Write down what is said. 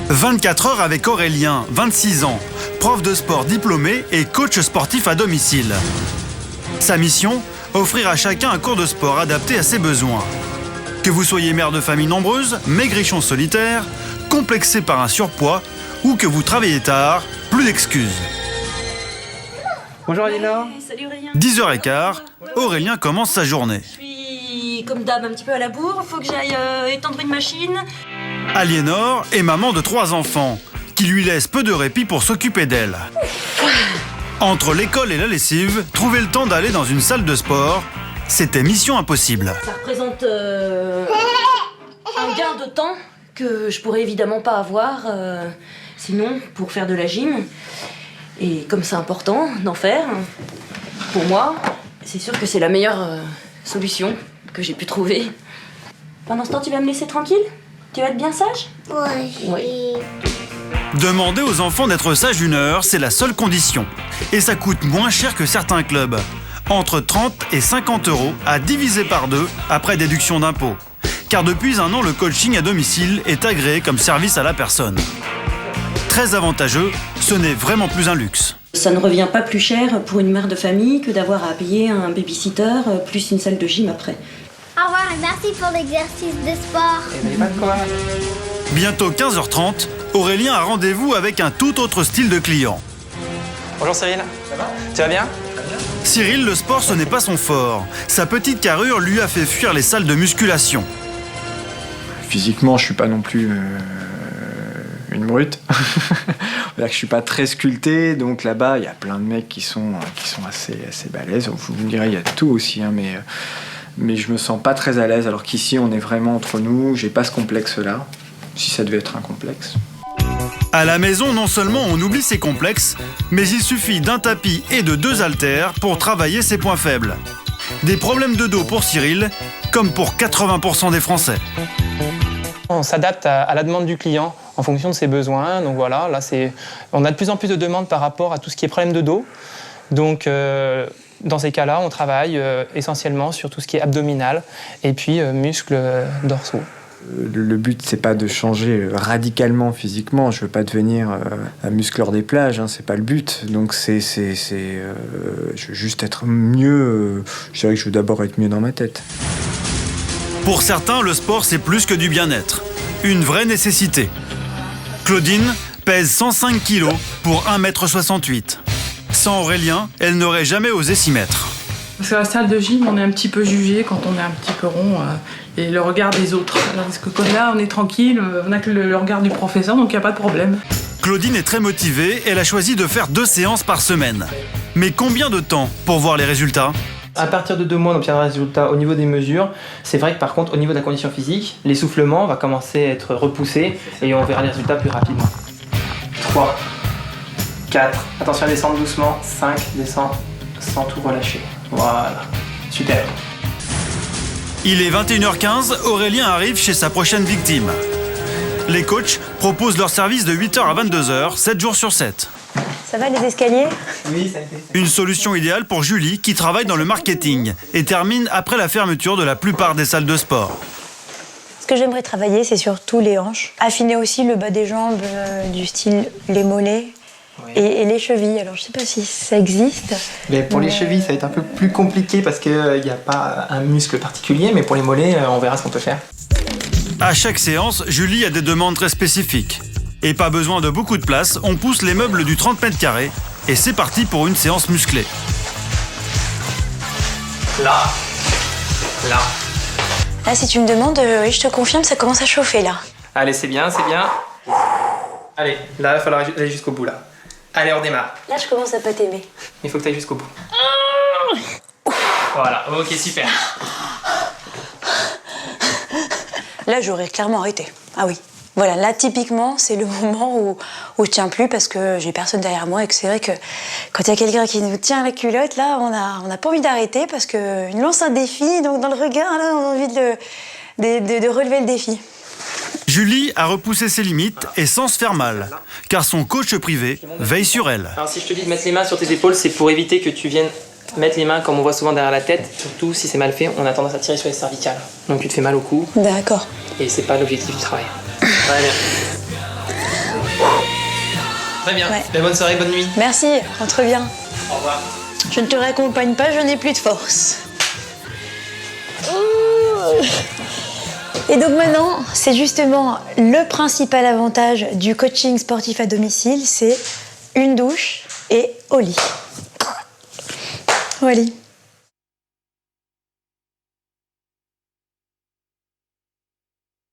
24 heures avec Aurélien, 26 ans, prof de sport diplômé et coach sportif à domicile. Sa mission, offrir à chacun un cours de sport adapté à ses besoins. Que vous soyez mère de famille nombreuse, maigrichon solitaire, complexé par un surpoids ou que vous travaillez tard, plus d'excuses. Bonjour Aliénor. Salut Aurélien. 10h15, Aurélien commence sa journée. Je suis comme d'hab un petit peu à la bourre, faut que j'aille étendre une machine. Aliénor est maman de 3 enfants, qui lui laisse peu de répit pour s'occuper d'elle. Entre l'école et la lessive, trouver le temps d'aller dans une salle de sport, c'était mission impossible. Ça représente un gain de temps que je pourrais évidemment pas avoir sinon pour faire de la gym. Et comme c'est important d'en faire, pour moi, c'est sûr que c'est la meilleure solution que j'ai pu trouver. Pendant ce temps, tu vas me laisser tranquille ? Tu vas être bien sage ? Oui. Demander aux enfants d'être sages 1 heure, c'est la seule condition. Et ça coûte moins cher que certains clubs. Entre 30 et 50 € à diviser par 2 après déduction d'impôts. Car depuis 1 an, le coaching à domicile est agréé comme service à la personne. Très avantageux, ce n'est vraiment plus un luxe. Ça ne revient pas plus cher pour une mère de famille que d'avoir à payer un babysitter plus une salle de gym après. Au revoir et merci pour l'exercice de sport. Pas de quoi. Bientôt 15h30, Aurélien a rendez-vous avec un tout autre style de client. Bonjour Cyril. Ça va ? Tu vas bien ? Cyril, le sport, ce n'est pas son fort. Sa petite carrure lui a fait fuir les salles de musculation. Physiquement, je suis pas non plus une brute. Je suis pas très sculpté, donc là-bas, il y a plein de mecs qui sont assez balèzes. Vous me direz, il y a de tout aussi, hein, mais je me sens pas très à l'aise, alors qu'ici, on est vraiment entre nous. J'ai pas ce complexe-là, si ça devait être un complexe. À la maison, non seulement on oublie ses complexes, mais il suffit d'un tapis et de 2 haltères pour travailler ses points faibles. Des problèmes de dos pour Cyril, comme pour 80% des Français. On s'adapte à la demande du client en fonction de ses besoins. Donc voilà, là on a de plus en plus de demandes par rapport à tout ce qui est problème de dos. Donc dans ces cas-là, on travaille essentiellement sur tout ce qui est abdominal et puis muscles dorsaux. Le but, c'est pas de changer radicalement physiquement. Je veux pas devenir un muscleur des plages, hein, c'est pas le but. Donc je veux juste être mieux. Je dirais que je veux d'abord être mieux dans ma tête. Pour certains, le sport, c'est plus que du bien-être. Une vraie nécessité. Claudine pèse 105 kg pour 1,68 m. Sans Aurélien, elle n'aurait jamais osé s'y mettre. Parce qu'à la salle de gym, on est un petit peu jugé quand on est un petit peu rond et le regard des autres. Parce que là, on est tranquille, on n'a que le regard du professeur, donc il n'y a pas de problème. Claudine est très motivée, elle a choisi de faire 2 séances par semaine. Mais combien de temps pour voir les résultats ? À partir de 2 mois, on obtiendra un résultat au niveau des mesures. C'est vrai que par contre, au niveau de la condition physique, l'essoufflement va commencer à être repoussé et on verra les résultats plus rapidement. 3, 4, attention à descendre doucement, 5, descend sans tout relâcher. Voilà, super. Il est 21h15, Aurélien arrive chez sa prochaine victime. Les coachs proposent leur service de 8h à 22h, 7 jours sur 7. Ça va les escaliers ? Oui, ça a été. Une solution idéale pour Julie qui travaille dans le marketing et termine après la fermeture de la plupart des salles de sport. Ce que j'aimerais travailler, c'est surtout les hanches. Affiner aussi le bas des jambes, du style les mollets et les chevilles. Alors je sais pas si ça existe. Mais pour les chevilles, ça va être un peu plus compliqué parce qu'il n'y a pas un muscle particulier, mais pour les mollets, on verra ce qu'on peut faire. À chaque séance, Julie a des demandes très spécifiques. Et pas besoin de beaucoup de place, on pousse les meubles du 30 mètres carrés et c'est parti pour une séance musclée. Là. Là, si tu me demandes, oui, je te confirme, ça commence à chauffer là. Allez, c'est bien. Allez, là, il va falloir aller jusqu'au bout, là. Allez, on démarre. Là, je commence à pas t'aimer. Il faut que tu ailles jusqu'au bout. Voilà, ok, super. Là, j'aurais clairement arrêté. Ah oui. Voilà, là, typiquement, c'est le moment où je tiens plus parce que j'ai personne derrière moi et que c'est vrai que quand il y a quelqu'un qui nous tient la culotte, là, on n'a pas envie d'arrêter parce qu'il lance un défi, donc dans le regard, là, on a envie de relever le défi. Julie a repoussé ses limites et sans se faire mal, car son coach privé veille sur elle. Alors si je te dis de mettre les mains sur tes épaules, c'est pour éviter que tu viennes mettre les mains comme on voit souvent derrière la tête. Surtout si c'est mal fait, on a tendance à tirer sur les cervicales. Donc tu te fais mal au cou. D'accord. Et c'est pas l'objectif du travail. Très bien. Très bien. Ouais. Bonne soirée, bonne nuit. Merci, rentre bien. Au revoir. Je ne te raccompagne pas, je n'ai plus de force. Et donc maintenant, c'est justement le principal avantage du coaching sportif à domicile, c'est une douche et au lit. Au lit.